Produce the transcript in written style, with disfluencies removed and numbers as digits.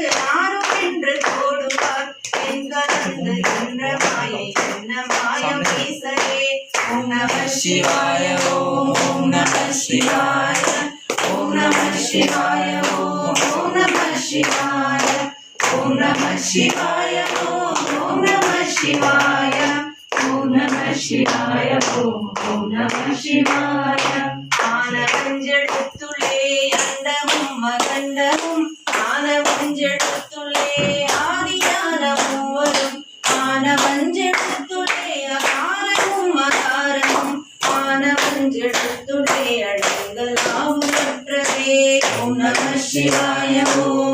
அங்கு நானும் என்று போடுவார் என்கலந்து என்ற மாயை என்ன மாயம் ஈசரே. ஓம் நம சிவாய ஓம் நம சிவாய ஓம் நம சிவாய ஓம் நம சிவாய ஓம் நம சிவாய ஓம் நம சிவாய ஓம் நம சிவாய ஓம் நம சிவாய. ஆனவஞ்செழுத்துள்ளே அண்டமும் மகண்டமும் ஆனவஞ்செழுத்துள்ளே ஆதியான மூவரும் ஆனவஞ்செழுத்துள்ளே அகாரமும் மகாரமும் ஆனவஞ்செழுத்துள்ளே அடங்கலாம் பெற்றதே. ஓம் நம சிவாய ஓம்